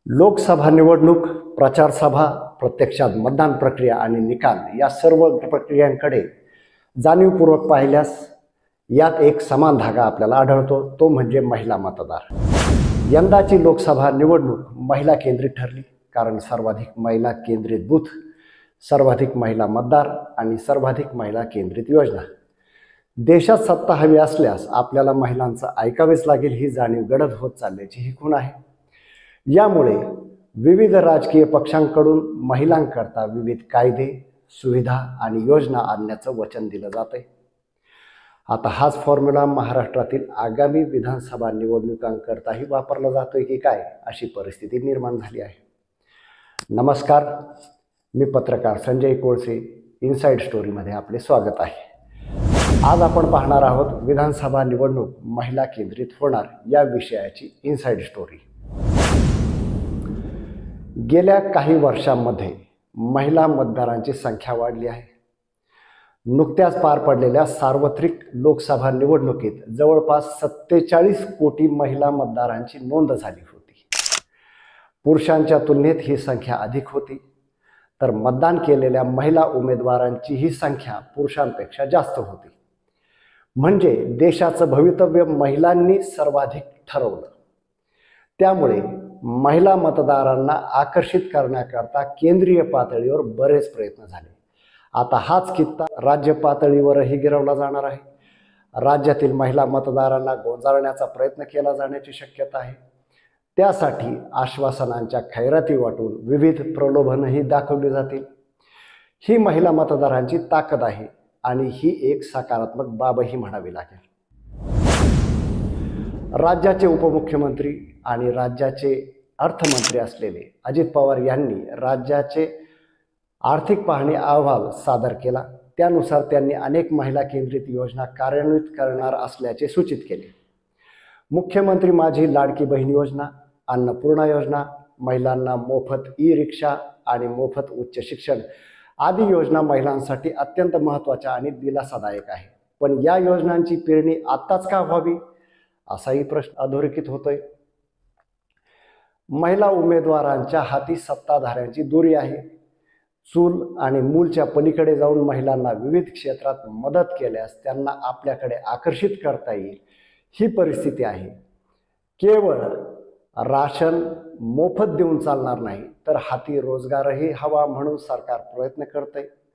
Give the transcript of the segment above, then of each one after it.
लोकसभा निवडणूक, प्रचार सभा, प्रत्यक्षात मतदान प्रक्रिया आणि निकाल या सर्व प्रक्रियांकडे जाणीवपूर्वक पाहिल्यास यात एक समान धागा आपल्याला आढळतो, तो म्हणजे महिला मतदार। यंदाची लोकसभा निवडणूक महिला केंद्रित ठरली, कारण सर्वाधिक महिला केंद्रित बूथ, सर्वाधिक महिला मतदार आणि सर्वाधिक महिला केंद्रित योजना। देशात सत्ता हवी असल्यास आपल्याला महिलांचं ऐकावेच लागेल ही जाणीव गडद होत चालल्याची ही खूण आहे। यामुळे विविध राजकीय पक्षांकडून महिलांकरता विविध कायदे, सुविधा आणि योजना आणण्याचं वचन दिलं जातंय। आता हाच फॉर्म्युला महाराष्ट्रातील आगामी विधानसभा निवडणुकांकरताही वापरला जातोय की काय, अशी परिस्थिती निर्माण झाली आहे। नमस्कार, मी पत्रकार संजय कोळसे, इनसाइड स्टोरीमध्ये आपले स्वागत आहे। आज आपण पाहणार आहोत विधानसभा निवडणूक महिला केंद्रित होणार या विषयाची इनसाइड स्टोरी। गेल्या काही वर्षांमध्ये महिला मतदारांची संख्या वाढली आहे। नुकत्याच पार पडलेल्या सार्वत्रिक लोकसभा निवडणुकीत जवळपास 47 कोटी महिला मतदारांची नोंद झाली होती। पुरुषांच्या तुलनेत ही संख्या अधिक होती, तर मतदान केलेल्या महिला उमेदवारांची ही संख्या पुरुषांपेक्षा जास्त होती। म्हणजे देशाचं भवितव्य महिलांनी सर्वाधिक ठरवलं। त्यामुळे महिला मतदारांना आकर्षित करण्याकरता केंद्रीय पातळीवर बरेच प्रयत्न झाले। आता हाच कित्ता राज्य पातळीवरही गिरवला जाणार आहे। राज्यातील महिला मतदारांना गोंजारण्याचा प्रयत्न केला जाण्याची शक्यता आहे। त्यासाठी आश्वासनांच्या खैराती वाटून विविध प्रलोभनही दाखवली जातील। ही महिला मतदारांची ताकद आहे आणि ही एक सकारात्मक बाबही म्हणावी लागेल। राज्याचे उपमुख्यमंत्री आणि राज्याचे अर्थमंत्री असलेले अजित पवार यांनी राज्याचे आर्थिक पाहणी अहवाल सादर केला। त्यानुसार त्यांनी अनेक महिला केंद्रित योजना कार्यान्वित करणार असल्याचे सूचित केले। मुख्यमंत्री माझी लाडकी बहीण योजना, अन्नपूर्णा योजना, महिलांना मोफत ई-रिक्षा आणि मोफत उच्च शिक्षण आदी योजना महिलांसाठी अत्यंत महत्त्वाच्या आणि दिलासादायक आहे। पण या योजनांची पेरणी आत्ताच का व्हावी, असाही प्रश्न अधोरेखित होतोय। महिला उमेदवारांच्या हाती सत्ताधाऱ्यांची दोरी आहे। चूल आणि मूलच्या पलीकडे जाऊन महिलांना विविध क्षेत्रात मदत केल्यास त्यांना आपल्याकडे आकर्षित करता येईल, ही परिस्थिती आहे। केवळ राशन मोफत देऊन चालणार नाही, तर हाती रोजगारही हवा म्हणून सरकार प्रयत्न करते।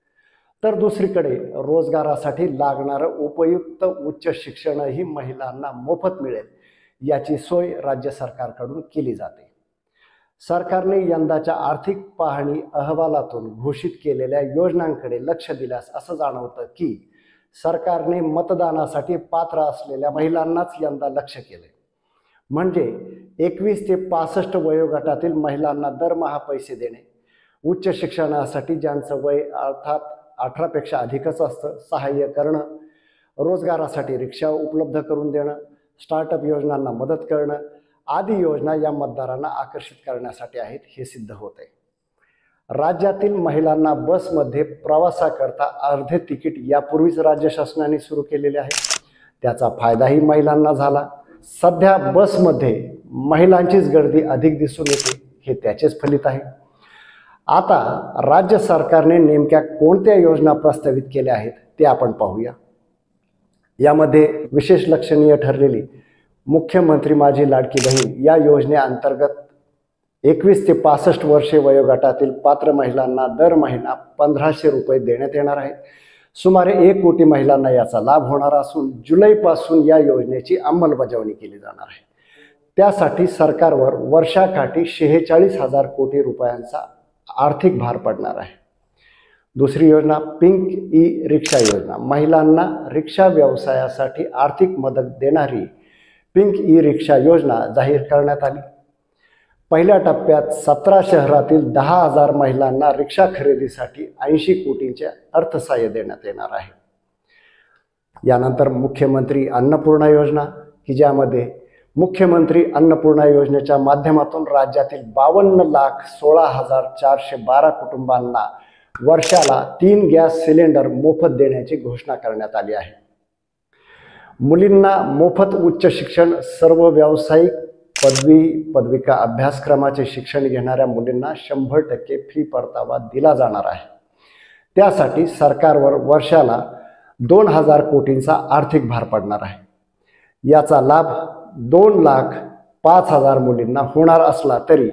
तर दुसरीकडे रोजगारासाठी लागणारं उपयुक्त उच्च शिक्षणही महिलांना मोफत मिळेल, याची सोय राज्य सरकारकडून केली जाते। सरकारने यंदाच्या आर्थिक पाहणी अहवालातून घोषित केलेल्या योजनांकडे लक्ष दिल्यास असं जाणवतं की सरकारने मतदानासाठी पात्र असलेल्या महिलांनाच यंदा लक्ष केले। म्हणजे 21 ते 65 वयोगटातील महिलांना दरमहा पैसे देणे, उच्च शिक्षणासाठी ज्यांचं वय अर्थात 18 पेक्षा अधिकच असतं सहाय्य करणं, रोजगारासाठी रिक्षा उपलब्ध करून देणं, स्टार्टअप योजनांना मदत करणं आदी योजना या मतदारांना आकर्षित करण्यासाठी आहेत, हे सिद्ध होते। राज्यातील महिलांना बसमध्ये प्रवासाकरता अर्धे तिकीट यापूर्वीच राज्य शासनाने सुरू केलेले आहे। त्याचा फायदाही महिलांना झाला। सध्या बसमध्ये महिलांचीच गर्दी अधिक दिसून येते, हे त्याचेच फलित आहे। आता राज्य सरकारने नेमक्या कोणत्या योजना प्रस्तावित केल्या आहेत ते आपण पाहूया। यामध्ये विशेष लक्षणीय ठरलेली मुख्यमंत्री माझी लाडकी बहीण या योजनेअंतर्गत 21 ते 65 वर्षे वयोगटातील पात्र महिलांना दर महिना 1500 रुपये देण्यात येणार आहेत। सुमारे 1 कोटी महिलांना याचा लाभ होणार असून जुलैपासून या योजनेची अंमलबजावणी केली जाणार आहे। त्यासाठी सरकारवर वर्षाकाठी 46,000 कोटी रुपयांचा आर्थिक भार पडणार आहे। दुसरी योजना पिंक ई-रिक्षा योजना, महिलांना रिक्षा व्यवसायासाठी आर्थिक मदत देणारी पिंक ई-रिक्षा योजना जाहीर करण्यात आली। पहिल्या टप्प्यात 17 शहरातील 10,000 महिलांना रिक्षा खरेदीसाठी 80 कोटींचे अर्थसहाय्य देण्यात येणार आहे। यानंतर मुख्यमंत्री अन्नपूर्णा योजना, की ज्यामध्ये मुख्यमंत्री अन्नपूर्णा योजनेच्या माध्यमातून राज्यातील 52,16,412 कुटुंबांना वर्षाला 3 गॅस सिलेंडर मोफत देण्याची घोषणा करण्यात आली आहे। मुलींना मोफत उच्च शिक्षण सर्व व्यावसायिक पदवी पदविका अभ्यासक्रमाचे शिक्षण घेणाऱ्या मुलींना 100% फी परतावा दिला जाणार आहे. त्यासाठी सरकारवर वर्षाला 2,000 कोटींचा आर्थिक भार पडणार आहे. याचा लाभ 2,05,000 मुलींना होणार असला तरी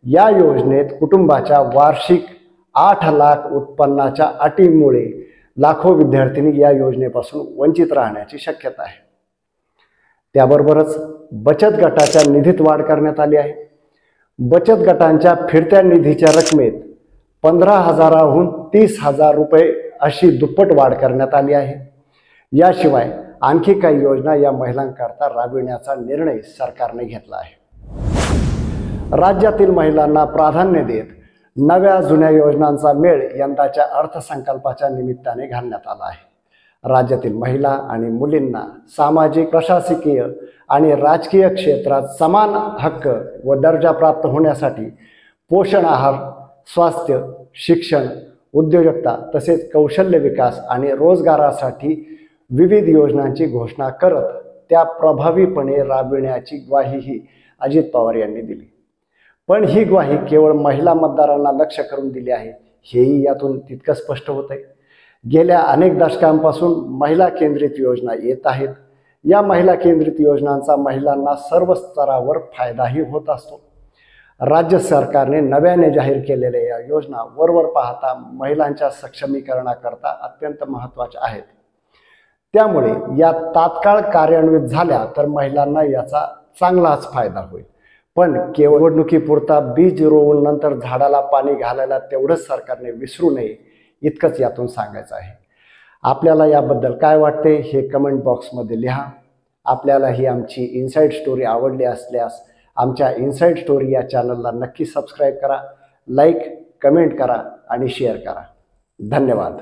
या योजनेत कुटुंबाच्या वार्षिक 8 लाख उत्पन्नाच्या अटीमुळे लाखो विद्यार्थिनी या योजनेपासून वंचित राहण्याची शक्यता आहे. त्याबरोबरच बचत गटाच्या निधीत वाढ करण्यात आली आहे. बचत गटांच्या फिरत्या निधीच्या रकमेत 15,000हून 30,000 रुपये अशी दुप्पट वाढ करण्यात आली आहे. याशिवाय आणखी काही योजना या महिलांकरता राबविण्याचा निर्णय सरकारने घेतला आहे. राज्यातील महिलांना प्राधान्य देत नव्या जुन्या योजनांचा मेळ यंदाच्या अर्थसंकल्पाच्या निमित्ताने घालण्यात आला आहे. राज्यातील महिला आणि मुलींना सामाजिक, प्रशासकीय आणि राजकीय क्षेत्रात समान हक्क व दर्जा प्राप्त होण्यासाठी पोषण आहार, स्वास्थ्य, शिक्षण, उद्योजकता तसेच कौशल्य विकास आणि रोजगारासाठी विविध योजनांची घोषणा करत त्या प्रभावीपणे राबविण्याची ग्वाहीही अजित पवार यांनी दिली. पण ही ग्वाही केवळ महिला मतदारांना लक्ष्य करून दिली आहे हेही यातून तितकं स्पष्ट होत आहे. गेल्या अनेक दशकांपासून महिला केंद्रित योजना येत आहेत. या महिला केंद्रित योजनांचा महिलांना सर्व स्तरावर फायदाही होत असतो. राज्य सरकारने नव्याने जाहीर केलेल्या या योजना वरवर पाहता महिलांच्या सक्षमीकरणाकरता अत्यंत महत्त्वाच्या आहेत. त्यामुळे या तात्काळ कार्यान्वित झाल्या तर महिलांना याचा चांगलाच फायदा होईल. पण केवळ निवडणुकीपुरता बीज रोवून नंतर झाडाला पाणी घालायला तेवढंच सरकारने विसरू नये इतकंच यातून सांगायचं आहे. आपल्याला याबद्दल काय वाटते हे कमेंट बॉक्समध्ये लिहा. आपल्याला ही आमची इनसाईड स्टोरी आवडली असल्यास आमच्या इनसाईड स्टोरी या चॅनलला नक्की सबस्क्राईब करा, लाईक, कमेंट करा आणि शेअर करा. धन्यवाद.